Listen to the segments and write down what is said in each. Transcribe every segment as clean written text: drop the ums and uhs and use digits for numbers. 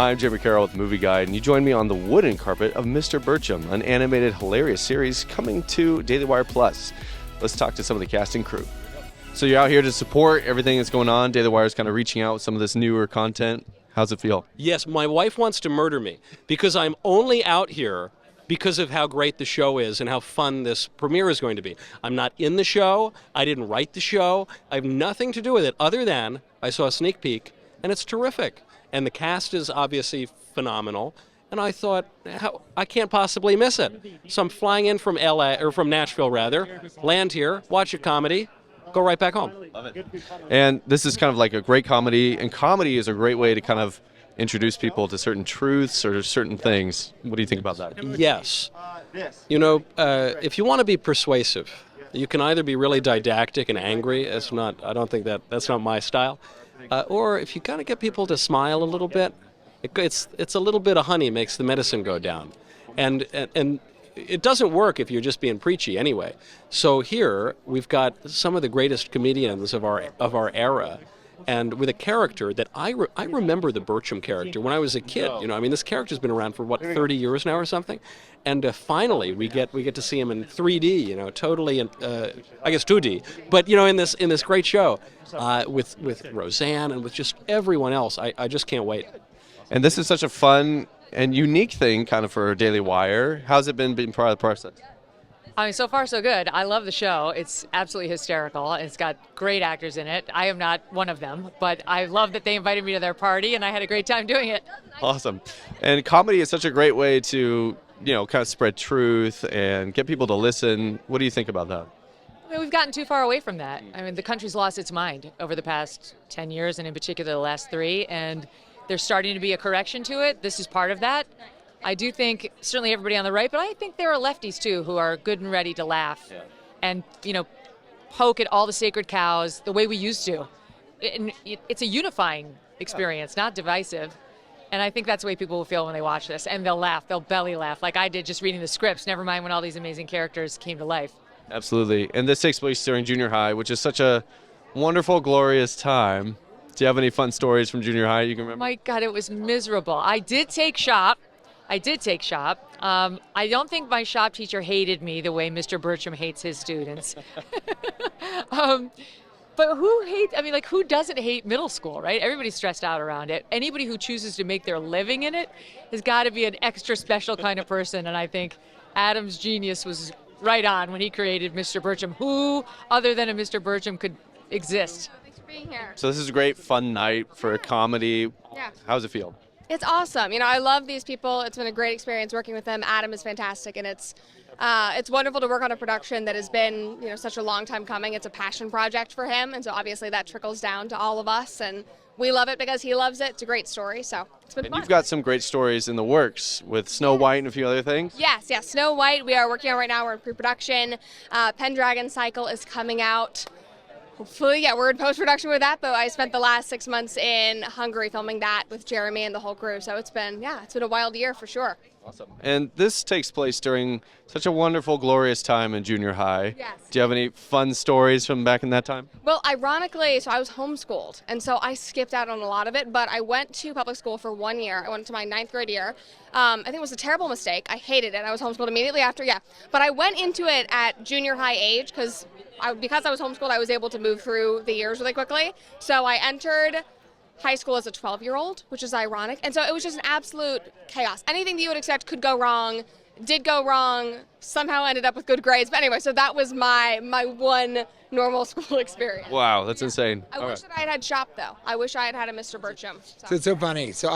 Hi, I'm Jamie Carroll with Movieguide, and you join me on the wooden carpet of Mr. Birchum, an animated, hilarious series coming to Daily Wire Plus. Let's talk to some of the cast and crew. So you're out here to support everything that's going on. Daily Wire is kind of reaching out with some of this newer content. How's it feel? Yes, my wife wants to murder me because I'm only out here because of how great the show is and how fun this premiere is going to be. I'm not in the show. I didn't write the show. I have nothing to do with it other than I saw a sneak peek, and it's terrific. And the cast is obviously phenomenal. And I thought, I can't possibly miss it. So I'm flying in from LA, or from Nashville rather, land here, watch a comedy, go right back home. Love it. And this is kind of like a great comedy, and comedy is a great way to kind of introduce people to certain truths or certain things. What do you think about that? Yes. You know, if you want to be persuasive, you can either be really didactic and angry. I don't think that's not my style. Or if you kind of get people to smile a little bit, it's a little bit of honey makes the medicine go down. And it doesn't work if you're just being preachy anyway. So here we've got some of the greatest comedians of our era, and with a character that I remember the Birchum character when I was a kid. You know, I mean, this character's been around for 30 years now or something, and finally we get to see him in 3D. You know, totally, I guess 2D, but you know, in this great show with Roseanne and with just everyone else. I just can't wait. And this is such a fun and unique thing kind of for Daily Wire. How's it been being part of the process? I mean, so far so good. I love the show. It's absolutely hysterical. It's got great actors in it. I am not one of them, but I love that they invited me to their party, and I had a great time doing it. Awesome. And comedy is such a great way to, you know, kind of spread truth and get people to listen. What do you think about that? I mean, we've gotten too far away from that. I mean, the country's lost its mind over the past 10 years, and in particular the last 3, and there's starting to be a correction to it. This is part of that. I do think certainly everybody on the right, but I think there are lefties too who are good and ready to laugh and, you know, poke at all the sacred cows the way we used to. And it's a unifying experience, not divisive. And I think that's the way people will feel when they watch this. And they'll laugh. They'll belly laugh like I did just reading the scripts, never mind when all these amazing characters came to life. Absolutely. And this takes place during junior high, which is such a wonderful, glorious time. Do you have any fun stories from junior high you can remember? My God, it was miserable. I did take shop. I don't think my shop teacher hated me the way Mr. Birchum hates his students. But who doesn't hate middle school, right? Everybody's stressed out around it. Anybody who chooses to make their living in it has got to be an extra special kind of person. And I think Adam's genius was right on when he created Mr. Birchum. Who other than a Mr. Birchum could exist? Thanks for being here. So this is a great fun night for a comedy. Yeah. How does it feel? It's awesome. You know, I love these people. It's been a great experience working with them. Adam is fantastic, and it's wonderful to work on a production that has been, you know, such a long time coming. It's a passion project for him, and so obviously that trickles down to all of us, and we love it because he loves it. It's a great story, so it's been fun. You've got some great stories in the works with Snow White and a few other things. Yes, Snow White we are working on right now. We're in pre-production. Pendragon Cycle is coming out. Hopefully, we're in post-production with that, but I spent the last 6 months in Hungary filming that with Jeremy and the whole crew, so it's been a wild year for sure. Awesome. And this takes place during such a wonderful, glorious time in junior high. Yes. Do you have any fun stories from back in that time? Well, ironically, so I was homeschooled, and so I skipped out on a lot of it, but I went to public school for 1 year. I went to my 9th grade year. I think it was a terrible mistake. I hated it. I was homeschooled immediately after, But I went into it at junior high age because I was homeschooled, I was able to move through the years really quickly. So I entered high school as a 12-year-old, which is ironic. And so it was just an absolute chaos. Anything that you would expect could go wrong, did go wrong, somehow ended up with good grades. But anyway, so that was my one normal school experience. Wow, that's insane. I wish that I had shop, though. I wish I had had a Mr. Birchum. So it's so funny. So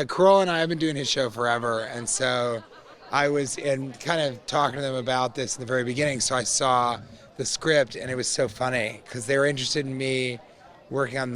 Kroll and I have been doing his show forever, and so I was kind of talking to them about this in the very beginning. So I saw the script, and it was so funny because they were interested in me working on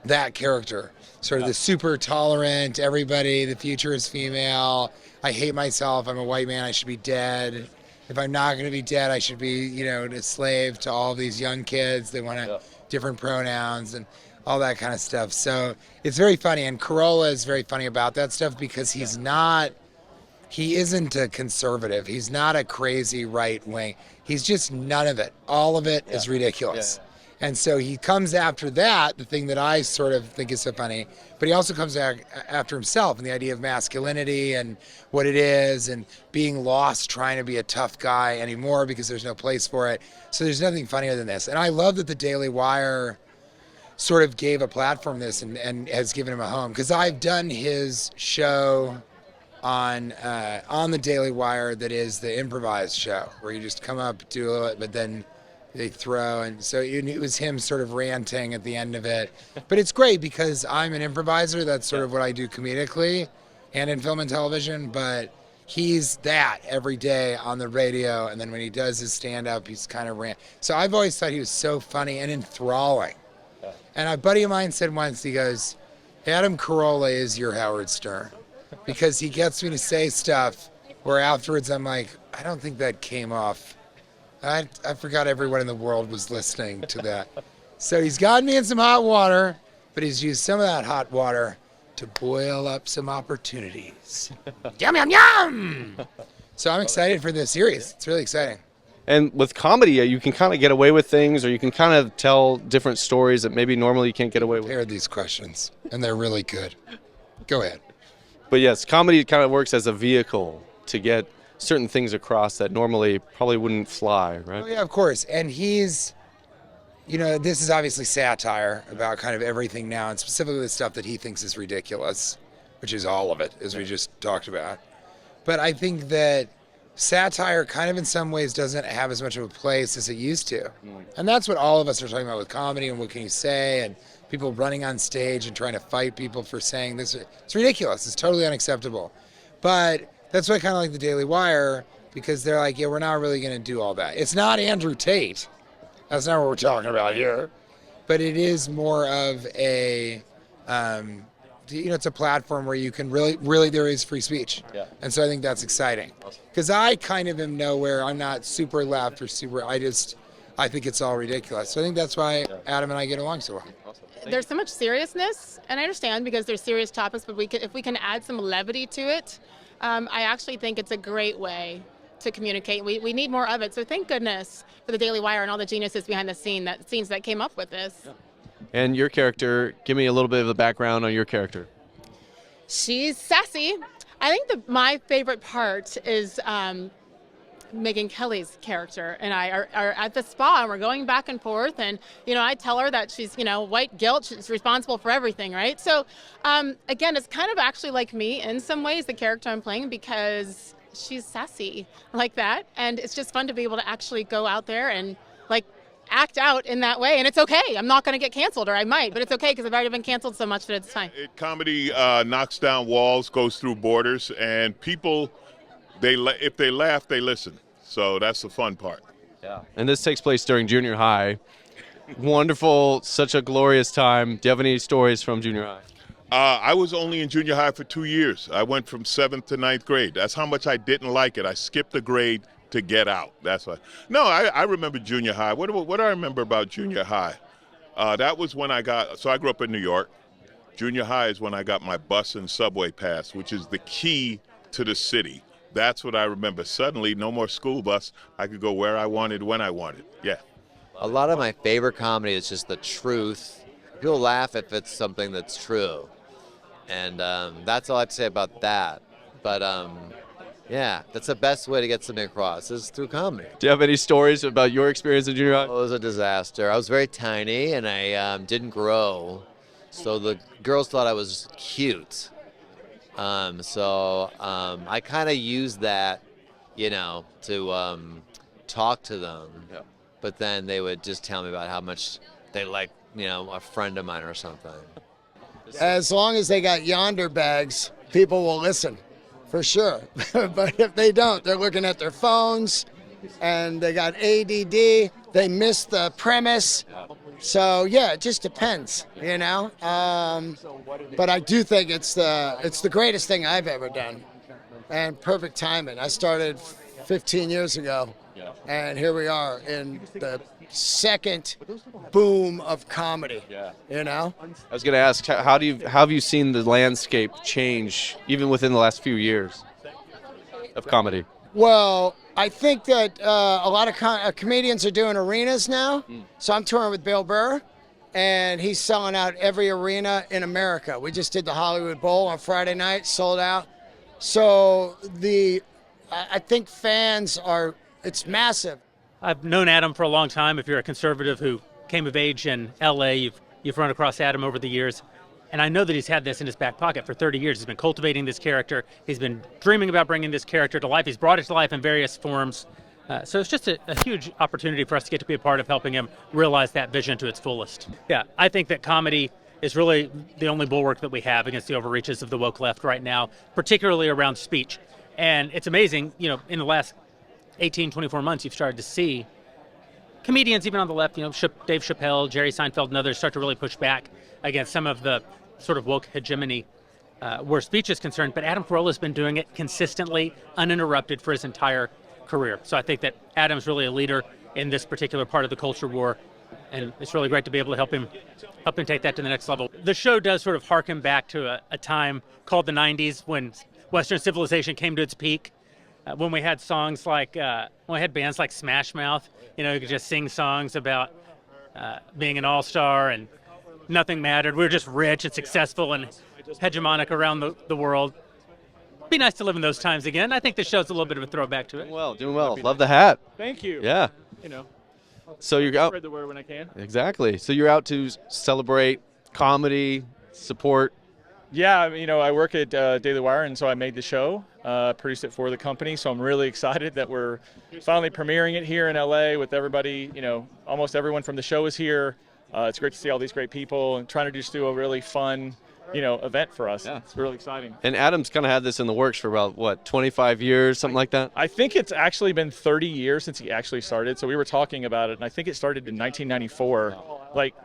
that character, sort of the super tolerant, everybody, the future is female, I hate myself, I'm a white man, I should be dead. If I'm not going to be dead, I should be, you know, a slave to all these young kids. They want different pronouns and all that kind of stuff. So it's very funny, and Corolla is very funny about that stuff because he isn't a conservative. He's not a crazy right wing. He's just none of it. All of it is ridiculous. And so he comes after that, the thing that I sort of think is so funny, but he also comes after himself and the idea of masculinity and what it is and being lost trying to be a tough guy anymore because there's no place for it. So there's nothing funnier than this. And I love that the Daily Wire sort of gave a platform to this and has given him a home. Because I've done his show on the Daily Wire that is the improvised show where you just come up, do it, but then they throw, and so it was him sort of ranting at the end of it. But it's great because I'm an improviser. That's sort of what I do comedically and in film and television. But he's that every day on the radio, and then when he does his stand-up, he's kind of rant. So I've always thought he was so funny and enthralling. And a buddy of mine said once, he goes, Adam Carolla is your Howard Stern, because he gets me to say stuff where afterwards I'm like, I don't think that came off. I forgot everyone in the world was listening to that. So he's gotten me in some hot water, but he's used some of that hot water to boil up some opportunities. Yum, yum, yum! So I'm excited for this series. It's really exciting. And with comedy, you can kind of get away with things, or you can kind of tell different stories that maybe normally you can't get away with. I prepared these questions, and they're really good. Go ahead. But yes, comedy kind of works as a vehicle to get certain things across that normally probably wouldn't fly, right? Oh, yeah, of course. And he's, this is obviously satire about kind of everything now, and specifically the stuff that he thinks is ridiculous, which is all of it, as we just talked about. But I think that satire kind of in some ways doesn't have as much of a place as it used to. And that's what all of us are talking about with comedy and what can you say, and people running on stage and trying to fight people for saying this. It's ridiculous. It's totally unacceptable. But that's why I kind of like the Daily Wire, because they're like, yeah, we're not really going to do all that. It's not Andrew Tate. That's not what we're talking about here. But it is more of a, it's a platform where you can really there is free speech. Yeah. And so I think that's exciting. Because I kind of am nowhere. I'm not super left or super, I think it's all ridiculous. So I think that's why Adam and I get along so well. There's so much seriousness, and I understand because there's serious topics, but if we can add some levity to it, I actually think it's a great way to communicate. We need more of it. So thank goodness for the Daily Wire and all the geniuses behind the scenes that came up with this. Yeah. And your character, give me a little bit of the background on your character. She's sassy. I think my favorite part is Megyn Kelly's character and I are at the spa, and we're going back and forth, and I tell her that she's white guilt, she's responsible for everything, right? So again, it's kind of actually like me in some ways, the character I'm playing, because she's sassy like that, and it's just fun to be able to actually go out there and act out in that way. And it's okay. I'm not going to get canceled, or I might, but it's okay because I've already been canceled so much that it's fine. Comedy knocks down walls, goes through borders, and people, if they laugh, they listen. So that's the fun part. Yeah. And this takes place during junior high. Wonderful, such a glorious time. Do you have any stories from junior high? I was only in junior high for 2 years. I went from 7th to 9th grade. That's how much I didn't like it. I skipped a grade to get out. That's why. No, I remember junior high. What do I remember about junior high? That was when I grew up in New York. Junior high is when I got my bus and subway pass, which is the key to the city. That's what I remember. Suddenly, no more school bus. I could go where I wanted, when I wanted. Yeah. A lot of my favorite comedy is just the truth. People laugh if it's something that's true. And that's all I'd say about that. But yeah, that's the best way to get something across is through comedy. Do you have any stories about your experience in junior high? It was a disaster. I was very tiny and I didn't grow. So the girls thought I was cute. So I kind of used that, to talk to them. Yeah. But then they would just tell me about how much they liked, a friend of mine or something. As long as they got yonder bags, people will listen, for sure. But if they don't, they're looking at their phones, and they got ADD, they miss the premise. So yeah, it just depends, But I do think it's the greatest thing I've ever done, and perfect timing. I started 15 years ago, and here we are in the second boom of comedy. I was going to ask, how have you seen the landscape change even within the last few years of comedy? Well, I think that a lot of comedians are doing arenas now. So I'm touring with Bill Burr, and he's selling out every arena in America. We just did the Hollywood Bowl on Friday night, sold out. So I think fans are, it's massive. I've known Adam for a long time. If you're a conservative who came of age in LA, you've run across Adam over the years. And I know that he's had this in his back pocket for 30 years. He's been cultivating this character. He's been dreaming about bringing this character to life. He's brought it to life in various forms. So it's just a huge opportunity for us to get to be a part of helping him realize that vision to its fullest. Yeah, I think that comedy is really the only bulwark that we have against the overreaches of the woke left right now, particularly around speech. And it's amazing, you know, in the last 18, 24 months, you've started to see comedians, even on the left, you know, Dave Chappelle, Jerry Seinfeld, and others start to really push back against some of the sort of woke hegemony where speech is concerned. But Adam Carolla has been doing it consistently, uninterrupted for his entire career. So I think that Adam's really a leader in this particular part of the culture war, and it's really great to be able to help him take that to the next level. The show does sort of harken back to a time called the 90s when Western civilization came to its peak, when we had songs like, when we had bands like Smash Mouth, you know, you could just sing songs about being an all-star and nothing mattered. We were just rich and successful and hegemonic around the world. Be nice to live in those times again. I think this show's a little bit of a throwback to it. Doing well. Love the hat. Thank you. Yeah. You know, So you're out. spread the word when I can. Exactly. So you're out to celebrate comedy, support. Yeah, you know, I work at Daily Wire, and so I made the show, produced it for the company. So I'm really excited that we're finally premiering it here in LA with everybody. You know, almost everyone from the show is here. It's great to see all these great people and trying to just do a really fun, you know, event for us. Yeah. It's really exciting. And Adam's kind of had this in the works for about, 25 years, something like that? I think it's actually been 30 years since he actually started. So we were talking about it, and I think it started in 1994, like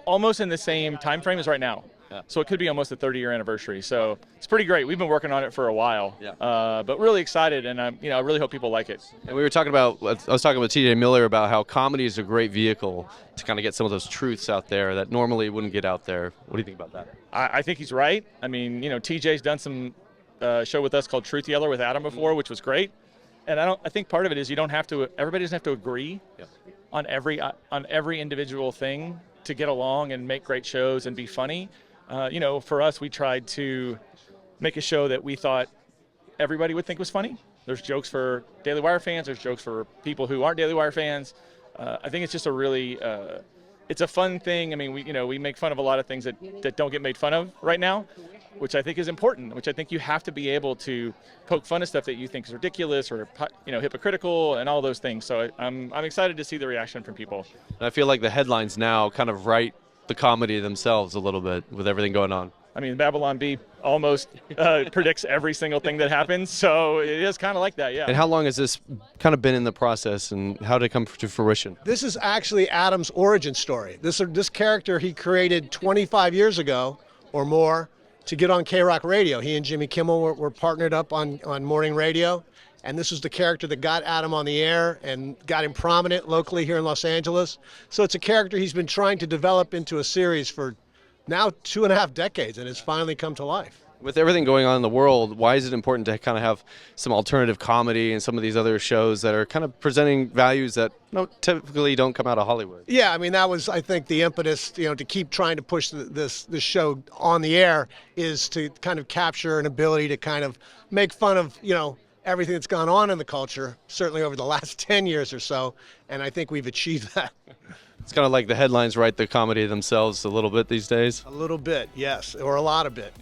almost in the same time frame as right now. Yeah. So it could be almost a 30-year anniversary. So it's pretty great. We've been working on it for a while, but really excited, and I really hope people like it. And we were talking about, I was talking with TJ Miller about how comedy is a great vehicle to kind of get some of those truths out there that normally wouldn't get out there. What do you think about that? I think he's right. I mean, you know, TJ's done some show with us called Truth Yeller with Adam before, which was great. And I think part of it is everybody doesn't have to agree on every individual thing to get along and make great shows and be funny. You know, for us, we tried to make a show that we thought everybody would think was funny. There's jokes for Daily Wire fans. There's jokes for people who aren't Daily Wire fans. I think it's just a really, it's a fun thing. I mean, we make fun of a lot of things that don't get made fun of right now, which I think is important, which I think you have to be able to poke fun at stuff that you think is ridiculous or, you know, hypocritical and all those things. So I'm excited to see the reaction from people. And I feel like the headlines now kind of write the comedy themselves a little bit with everything going on. I mean, Babylon Bee almost predicts every single thing that happens, so it is kind of like that, yeah. And how long has this kind of been in the process, and how did it come to fruition? This is actually Adam's origin story. This character he created 25 years ago or more to get on K-Rock Radio. He and Jimmy Kimmel were partnered up on morning radio, and this was the character that got Adam on the air and got him prominent locally here in Los Angeles. So it's a character he's been trying to develop into a series for now 2.5 decades, and it's finally come to life. With everything going on in the world, why is it important to kind of have some alternative comedy and some of these other shows that are kind of presenting values that typically don't come out of Hollywood? Yeah, I mean, that was, I think, the impetus, you know, to keep trying to push this show on the air, is to kind of capture an ability to kind of make fun of, you know, everything that's gone on in the culture, certainly over the last 10 years or so, and I think we've achieved that. It's kind of like the headlines write the comedy themselves a little bit these days. A little bit, yes, or a lot of bit.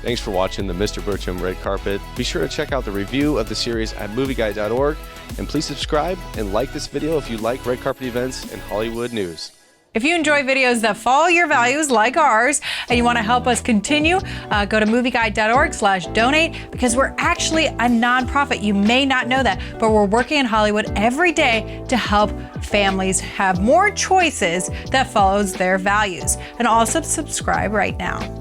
Thanks for watching the Mr. Birchum Red Carpet. Be sure to check out the review of the series at movieguide.org, and please subscribe and like this video if you like red carpet events and Hollywood news. If you enjoy videos that follow your values like ours and you want to help us continue, go to movieguide.org/donate, because we're actually a nonprofit. You may not know that, but we're working in Hollywood every day to help families have more choices that follows their values. And also subscribe right now.